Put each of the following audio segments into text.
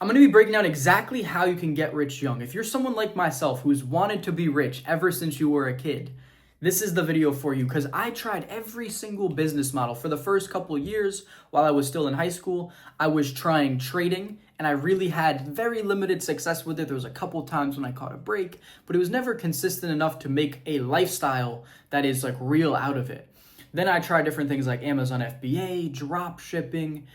I'm going to be breaking down exactly how you can get rich young. If you're someone like myself who's wanted to be rich ever since you were a kid, this is the video for you because I tried every single business model for the first couple of years while I was still in high school. I was trying trading and I really had very limited success with it. There was a couple times when I caught a break, but it was never consistent enough to make a lifestyle that is like real out of it. Then I tried different things like Amazon FBA, drop shipping,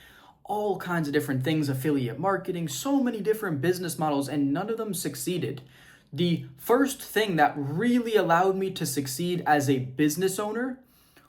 all kinds of different things, affiliate marketing, so many different business models, and none of them succeeded. The first thing that really allowed me to succeed as a business owner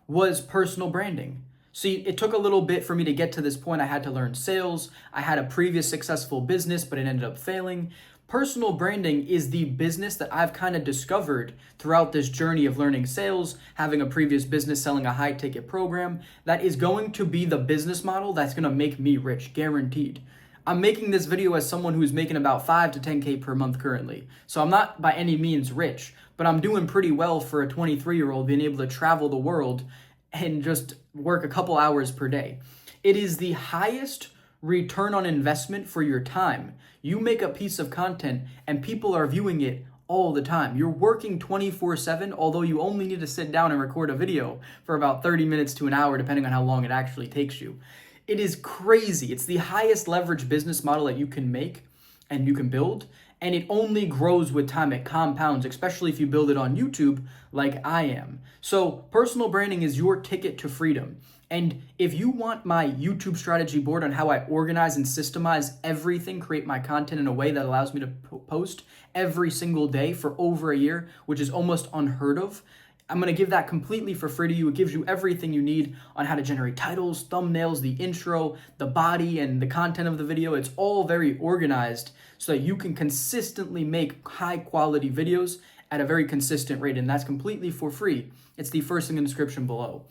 was personal branding. See, it took a little bit for me to get to this point. I had to learn sales. I had a previous successful business, but it ended up failing. Personal branding is the business that I've kind of discovered throughout this journey of learning sales, having a previous business selling a high ticket program. That is going to be the business model that's going to make me rich, guaranteed. I'm making this video as someone who's making about 5 to 10K per month currently. So I'm not by any means rich, but I'm doing pretty well for a 23-year-old being able to travel the world and just work a couple hours per day. It is the highest return on investment for your time. You make a piece of content and people are viewing it all the time. You're working 24/7, although you only need to sit down and record a video for about 30 minutes to an hour, depending on how long it actually takes you. It is crazy. It's the highest leverage business model that you can make and you can build, and it only grows with time. It compounds, especially if you build it on YouTube like I am. So personal branding is your ticket to freedom. And if you want my YouTube strategy board on how I organize and systemize everything, create my content in a way that allows me to post every single day for over a year, which is almost unheard of, I'm going to give that completely for free to you. It gives you everything you need on how to generate titles, thumbnails, the intro, the body, and the content of the video. It's all very organized so that you can consistently make high quality videos at a very consistent rate, and that's completely for free. It's the first thing in the description below.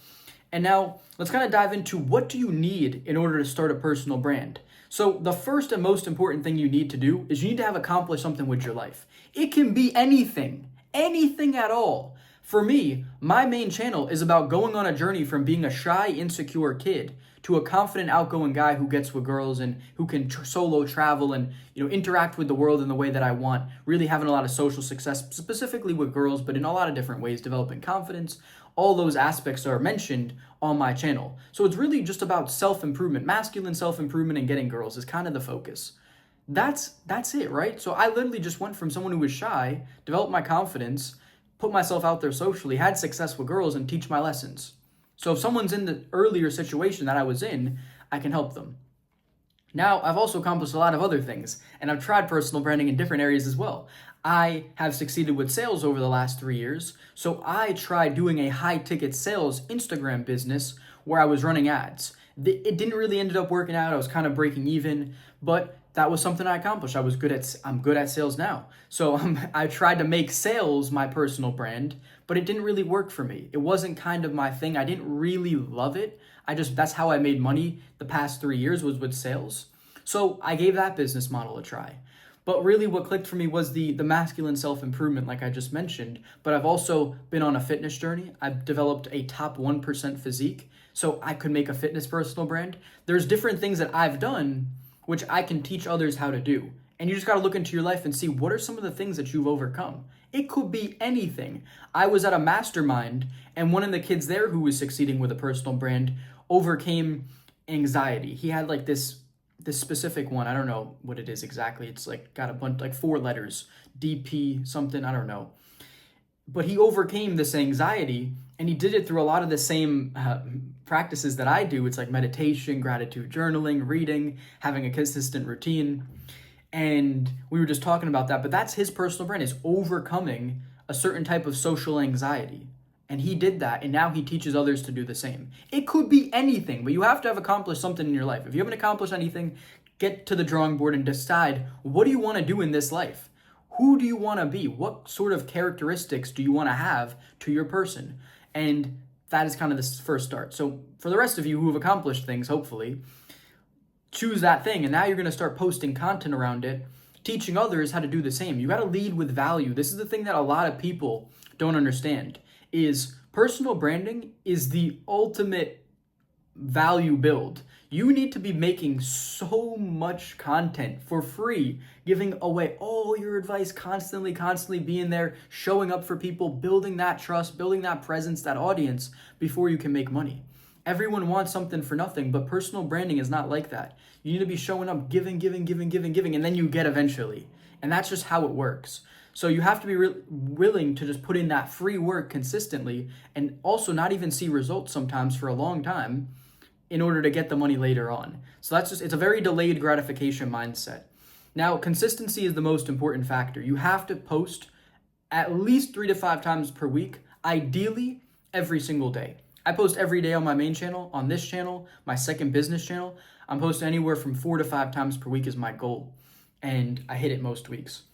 And now let's kind of dive into what do you need in order to start a personal brand. So the first and most important thing you need to do is you need to have accomplished something with your life. It can be anything at all. For me, my main channel is about going on a journey from being a shy, insecure kid to a confident, outgoing guy who gets with girls and who can solo travel and interact with the world in the way that I want, really having a lot of social success, specifically with girls, but in a lot of different ways, developing confidence. All those aspects are mentioned on my channel. So it's really just about self-improvement, masculine self-improvement and getting girls is kind of the focus. That's it, right? So I literally just went from someone who was shy, developed my confidence, put myself out there socially, had success with girls, and teach my lessons. So if someone's in the earlier situation that I was in, I can help them. Now, I've also accomplished a lot of other things, and I've tried personal branding in different areas as well. I have succeeded with sales over the last 3 years, so I tried doing a high-ticket sales Instagram business where I was running ads. It didn't really end up working out. I was kind of breaking even, but that was something I accomplished. I'm good at sales now. So I tried to make sales my personal brand, but it didn't really work for me. It wasn't kind of my thing. I didn't really love it. That's how I made money the past 3 years was with sales. So I gave that business model a try. But really what clicked for me was the masculine self-improvement, like I just mentioned. But I've also been on a fitness journey. I've developed a top 1% physique, so I could make a fitness personal brand. There's different things that I've done which I can teach others how to do. And you just got to look into your life and see what are some of the things that you've overcome. It could be anything. I was at a mastermind, and one of the kids there who was succeeding with a personal brand overcame anxiety. He had like this specific one. I don't know what it is exactly. It's like got a bunch, like 4 letters, DP something, I don't know. But he overcame this anxiety, and he did it through a lot of the same practices that I do. It's like meditation, gratitude journaling, reading, having a consistent routine. And we were just talking about that, but that's his personal brand, is overcoming a certain type of social anxiety. And he did that, and now he teaches others to do the same. It could be anything, but you have to have accomplished something in your life. If you haven't accomplished anything, get to the drawing board and decide, what do you want to do in this life? Who do you want to be? What sort of characteristics do you want to have to your person? And that is kind of the first start. So for the rest of you who have accomplished things, hopefully, choose that thing. And now you're going to start posting content around it, teaching others how to do the same. You got to lead with value. This is the thing that a lot of people don't understand, is personal branding is the ultimate value build. You need to be making so much content for free, giving away all your advice constantly being there, showing up for people, building that trust, building that presence, that audience before you can make money. Everyone wants something for nothing, but personal branding is not like that. You need to be showing up, giving, and then you get eventually. And that's just how it works. So you have to be willing to just put in that free work consistently and also not even see results sometimes for a long time in order to get the money later on. So it's a very delayed gratification mindset. Now, consistency is the most important factor. You have to post at least 3 to 5 times per week, ideally every single day. I post every day on my main channel, on this channel, my second business channel. I'm posting anywhere from 4 to 5 times per week is my goal, and I hit it most weeks.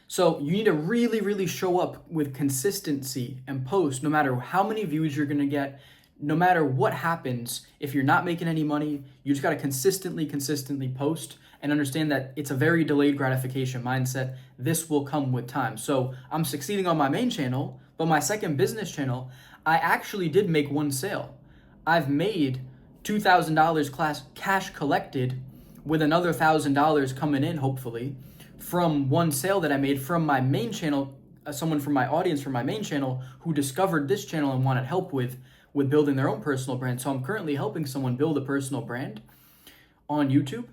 So you need to really show up with consistency and post no matter how many views you're gonna get, no matter what happens. If you're not making any money, you just gotta consistently post and understand that it's a very delayed gratification mindset. This will come with time. So I'm succeeding on my main channel, but my second business channel, I actually did make one sale. I've made $2,000 cash collected with another $1,000 coming in, hopefully, from one sale that I made from my main channel, someone from my audience from my main channel who discovered this channel and wanted help with building their own personal brand. So I'm currently helping someone build a personal brand on YouTube,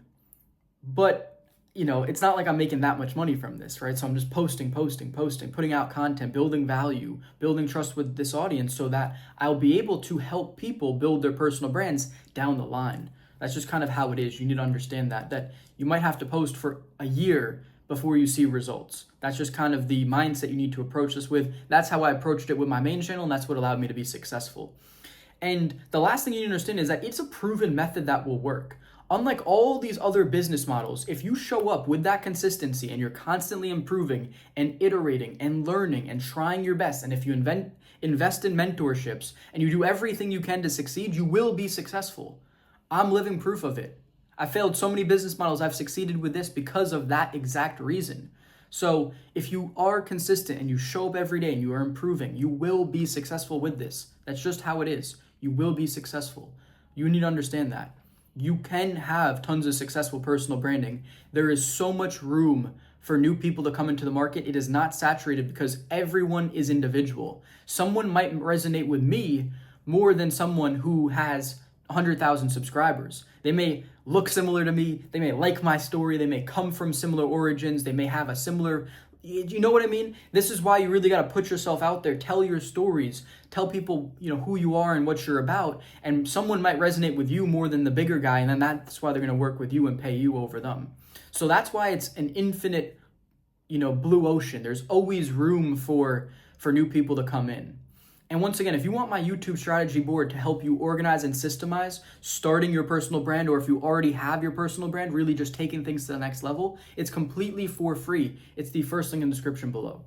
but it's not like I'm making that much money from this, right? So I'm just posting, putting out content, building value, building trust with this audience so that I'll be able to help people build their personal brands down the line. That's just kind of how it is. You need to understand that you might have to post for a year before you see results. That's just kind of the mindset you need to approach this with. That's how I approached it with my main channel, and that's what allowed me to be successful. And the last thing you need to understand is that it's a proven method that will work. Unlike all these other business models, if you show up with that consistency and you're constantly improving and iterating and learning and trying your best, and if you invest in mentorships and you do everything you can to succeed, you will be successful. I'm living proof of it. I failed so many business models. I've succeeded with this because of that exact reason. So if you are consistent and you show up every day and you are improving, you will be successful with this. That's just how it is. You will be successful. You need to understand that. You can have tons of successful personal branding. There is so much room for new people to come into the market. It is not saturated because everyone is individual. Someone might resonate with me more than someone who has 100,000 subscribers. They may look similar to me. They may like my story. They may come from similar origins. They may have a similar, you know what I mean? This is why you really got to put yourself out there. Tell your stories. Tell people, who you are and what you're about. And someone might resonate with you more than the bigger guy. And then that's why they're going to work with you and pay you over them. So that's why it's an infinite, blue ocean. There's always room for new people to come in. And once again, if you want my YouTube strategy board to help you organize and systemize starting your personal brand, or if you already have your personal brand, really just taking things to the next level, it's completely for free. It's the first link in the description below.